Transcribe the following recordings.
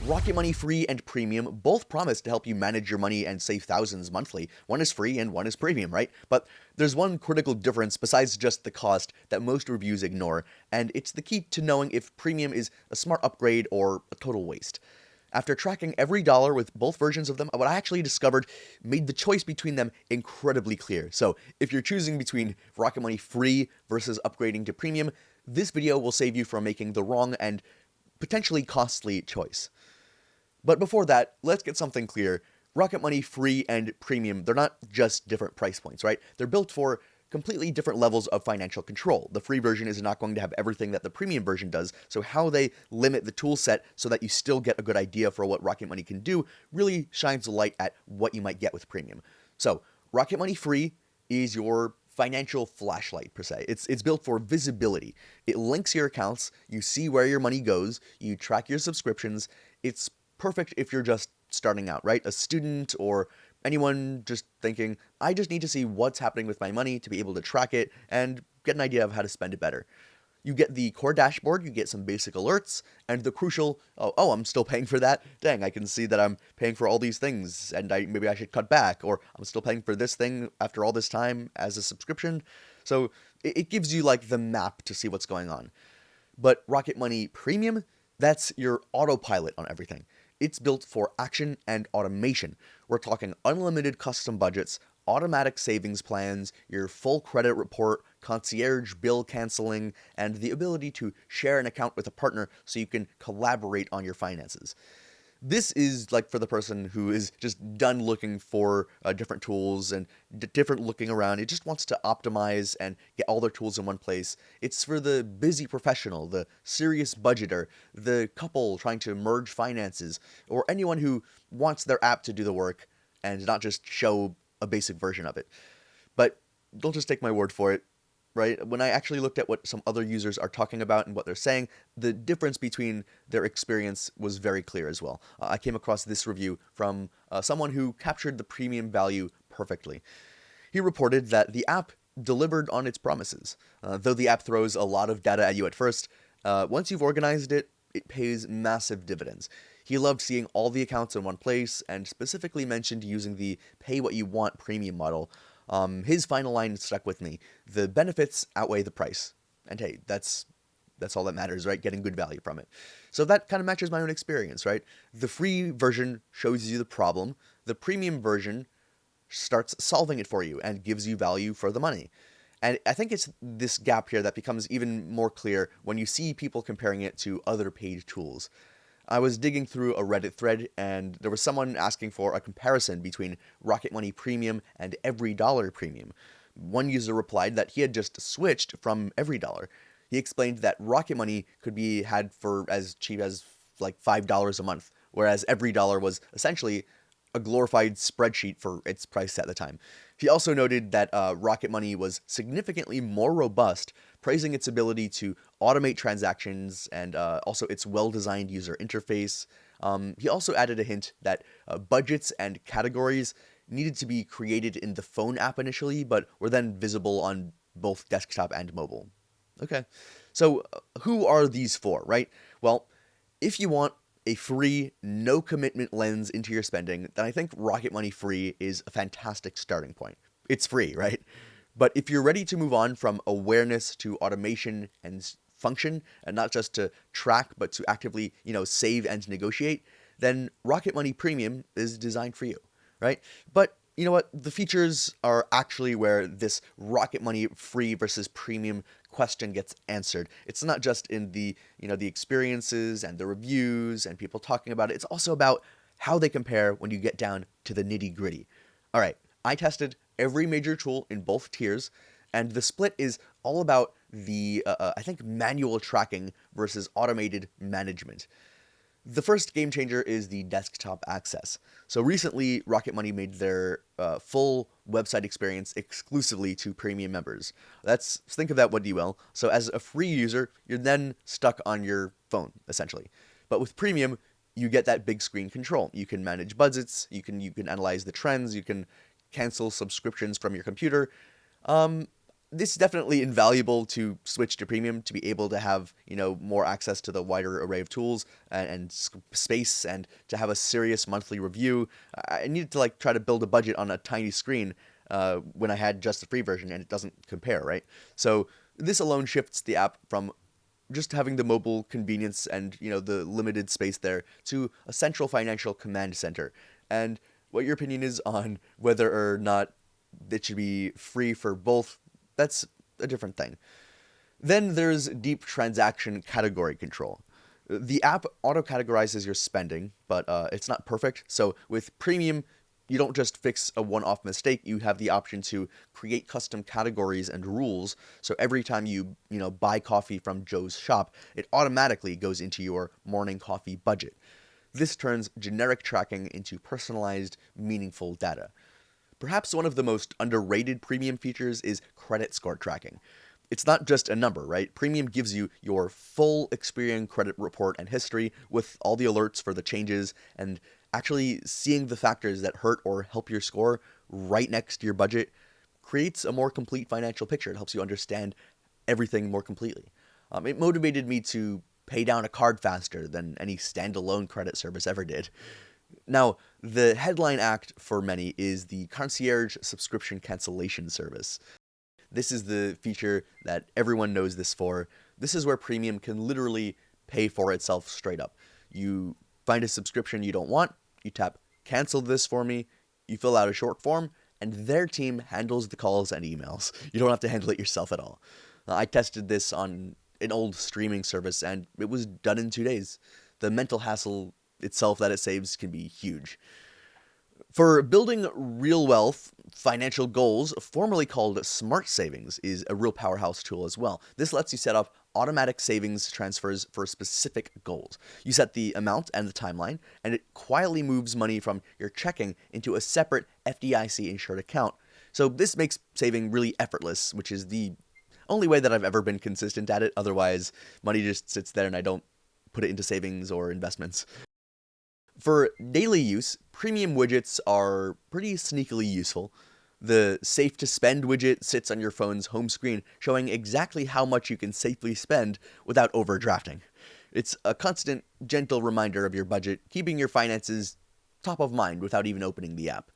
Rocket Money Free and Premium both promise to help you manage your money and save thousands monthly. One is free and one is premium, right? But there's one critical difference besides just the cost that most reviews ignore, and it's the key to knowing if premium is a smart upgrade or a total waste. After tracking every dollar with both versions of them, what I actually discovered made the choice between them incredibly clear. So if you're choosing between Rocket Money Free versus upgrading to premium, this video will save you from making the wrong and potentially costly choice. But before that, let's get something clear. Rocket Money Free and Premium, they're not just different price points, right? They're built for completely different levels of financial control. The free version is not going to have everything that the premium version does, so how they limit the tool set so that you still get a good idea for what Rocket Money can do really shines a light at what you might get with premium. So, Rocket Money Free is your financial flashlight per se. It's built for visibility. It links your accounts, you see where your money goes, you track your subscriptions. It's perfect if you're just starting out, right? A student or anyone just thinking, I just need to see what's happening with my money to be able to track it and get an idea of how to spend it better. You get the core dashboard, you get some basic alerts, and the crucial, oh, I'm still paying for that? Dang, I can see that I'm paying for all these things, and maybe I should cut back, or I'm still paying for this thing after all this time as a subscription. So it gives you like the map to see what's going on. But Rocket Money Premium, that's your autopilot on everything. It's built for action and automation. We're talking unlimited custom budgets, automatic savings plans, your full credit report, concierge bill canceling, and the ability to share an account with a partner so you can collaborate on your finances. This is like for the person who is just done looking for different tools and different looking around. It just wants to optimize and get all their tools in one place. It's for the busy professional, the serious budgeter, the couple trying to merge finances, or anyone who wants their app to do the work and not just show a basic version of it. But don't just take my word for it. Right? When I actually looked at what some other users are talking about and what they're saying, the difference between their experience was very clear as well. I came across this review from someone who captured the premium value perfectly. He reported that the app delivered on its promises. Though the app throws a lot of data at you at first, once you've organized it, it pays massive dividends. He loved seeing all the accounts in one place and specifically mentioned using the pay what you want premium model. His final line stuck with me. The benefits outweigh the price. And hey, that's all that matters, right? Getting good value from it. So that kind of matches my own experience, right? The free version shows you the problem. The premium version starts solving it for you and gives you value for the money. And I think it's this gap here that becomes even more clear when you see people comparing it to other paid tools. I was digging through a Reddit thread, and there was someone asking for a comparison between Rocket Money Premium and Every Dollar Premium. One user replied that he had just switched from Every Dollar. He explained that Rocket Money could be had for as cheap as like $5 a month, whereas Every Dollar was essentially a glorified spreadsheet for its price at the time. He also noted that Rocket Money was significantly more robust, praising its ability to automate transactions and also its well-designed user interface. He also added a hint that budgets and categories needed to be created in the phone app initially, but were then visible on both desktop and mobile. Okay, so who are these for, right? Well, if you want a free, no commitment lens into your spending, then I think Rocket Money Free is a fantastic starting point. It's free, right? But if you're ready to move on from awareness to automation and function, and not just to track, but to actively, save and negotiate, then Rocket Money Premium is designed for you, right? But you know what? The features are actually where this Rocket Money Free versus Premium question gets answered. It's not just in the experiences and the reviews and people talking about it. It's also about how they compare when you get down to the nitty-gritty. All right, I tested every major tool in both tiers, and the split is all about the I think manual tracking versus automated management. The first game changer is the desktop access. So recently, Rocket Money made their full website experience exclusively to premium members. Think of that what you will. So as a free user, you're then stuck on your phone, essentially. But with premium, you get that big screen control. You can manage budgets, you can analyze the trends, you can cancel subscriptions from your computer. This is definitely invaluable to switch to premium to be able to have, more access to the wider array of tools and space, and to have a serious monthly review. I needed to try to build a budget on a tiny screen when I had just the free version, and it doesn't compare, right? So this alone shifts the app from just having the mobile convenience and the limited space there to a central financial command center. And what your opinion is on whether or not it should be free for both, that's a different thing. Then there's deep transaction category control. The app auto categorizes your spending, but it's not perfect. So with premium, you don't just fix a one-off mistake. You have the option to create custom categories and rules. So every time you buy coffee from Joe's shop, it automatically goes into your morning coffee budget. This turns generic tracking into personalized, meaningful data. Perhaps one of the most underrated premium features is credit score tracking. It's not just a number, right? Premium gives you your full Experian credit report and history with all the alerts for the changes, and actually seeing the factors that hurt or help your score right next to your budget creates a more complete financial picture. It helps you understand everything more completely. It motivated me to pay down a card faster than any standalone credit service ever did. Now, the headline act for many is the concierge subscription cancellation service. This is the feature that everyone knows this for. This is where premium can literally pay for itself straight up. You find a subscription you don't want, you tap cancel this for me, you fill out a short form, and their team handles the calls and emails. You don't have to handle it yourself at all. I tested this on an old streaming service, and it was done in 2 days. The mental hassle itself that it saves can be huge. For building real wealth, financial goals, formerly called smart savings, is a real powerhouse tool as well. This lets you set up automatic savings transfers for specific goals. You set the amount and the timeline, and it quietly moves money from your checking into a separate FDIC insured account. So this makes saving really effortless, which is the only way that I've ever been consistent at it. Otherwise, money just sits there and I don't put it into savings or investments. For daily use, premium widgets are pretty sneakily useful. The Safe to Spend widget sits on your phone's home screen, showing exactly how much you can safely spend without overdrafting. It's a constant, gentle reminder of your budget, keeping your finances top of mind without even opening the app.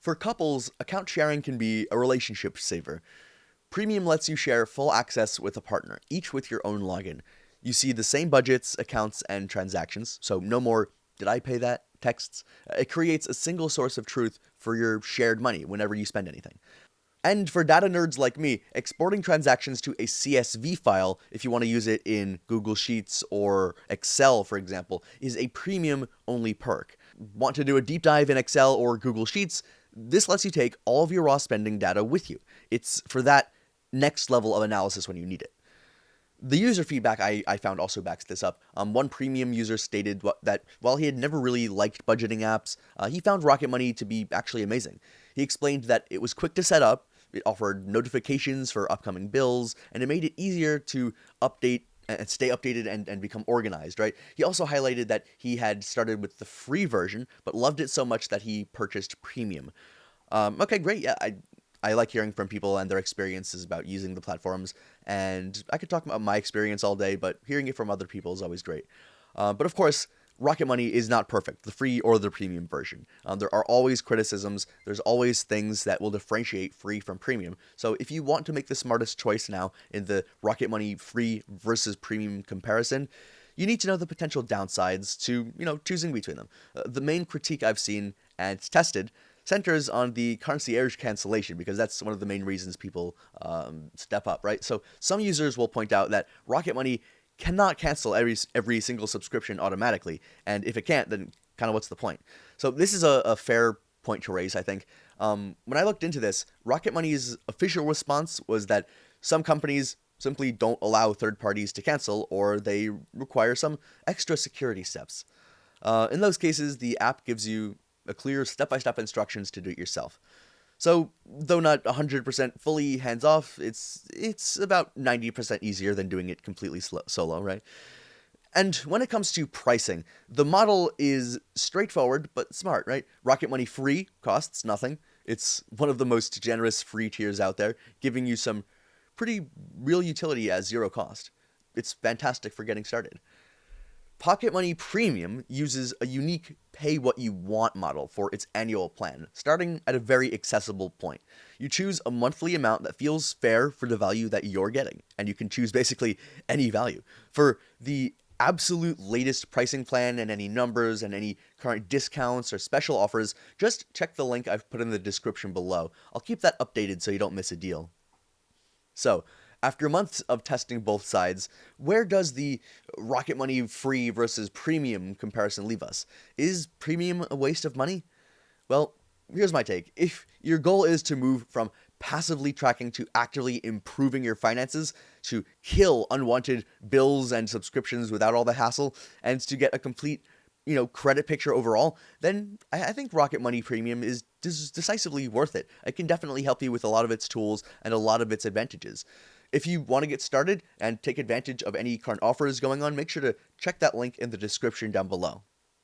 For couples, account sharing can be a relationship saver. Premium lets you share full access with a partner, each with your own login. You see the same budgets, accounts, and transactions, so no more "did I pay that?" texts. It creates a single source of truth for your shared money whenever you spend anything. And for data nerds like me, exporting transactions to a CSV file, if you want to use it in Google Sheets or Excel, for example, is a premium-only perk. Want to do a deep dive in Excel or Google Sheets? This lets you take all of your raw spending data with you. It's for that next level of analysis when you need it. The user feedback I found also backs this up. One premium user stated that while he had never really liked budgeting apps, he found Rocket Money to be actually amazing. He explained that it was quick to set up, it offered notifications for upcoming bills, and it made it easier to update and stay updated and become organized, right? He also highlighted that he had started with the free version, but loved it so much that he purchased premium. Okay, great. Yeah, I like hearing from people and their experiences about using the platforms, and I could talk about my experience all day, but hearing it from other people is always great. But of course, Rocket Money is not perfect, the free or the premium version. There are always criticisms, there's always things that will differentiate free from premium. So if you want to make the smartest choice now in the Rocket Money free versus premium comparison, you need to know the potential downsides to, choosing between them. The main critique I've seen and tested centers on the concierge cancellation, because that's one of the main reasons people step up, right? So some users will point out that Rocket Money cannot cancel every single subscription automatically, and if it can't, then kind of what's the point? So this is a fair point to raise, I think. When I looked into this, Rocket Money's official response was that some companies simply don't allow third parties to cancel, or they require some extra security steps. In those cases, the app gives you a clear step-by-step instructions to do it yourself. So, though not 100% fully hands-off, it's about 90% easier than doing it completely solo, right? And when it comes to pricing, the model is straightforward but smart, right? Rocket Money free costs nothing. It's one of the most generous free tiers out there, giving you some pretty real utility at zero cost. It's fantastic for getting started. Pocket Money Premium uses a unique pay what you want model for its annual plan, starting at a very accessible point. You choose a monthly amount that feels fair for the value that you're getting, and you can choose basically any value. For the absolute latest pricing plan and any numbers and any current discounts or special offers, just check the link I've put in the description below. I'll keep that updated so you don't miss a deal. So, after months of testing both sides, where does the Rocket Money free versus premium comparison leave us? Is premium a waste of money? Well, here's my take. If your goal is to move from passively tracking to actively improving your finances, to kill unwanted bills and subscriptions without all the hassle, and to get a complete credit picture overall, then I think Rocket Money Premium is decisively worth it. It can definitely help you with a lot of its tools and a lot of its advantages. If you want to get started and take advantage of any current offers going on, make sure to check that link in the description down below.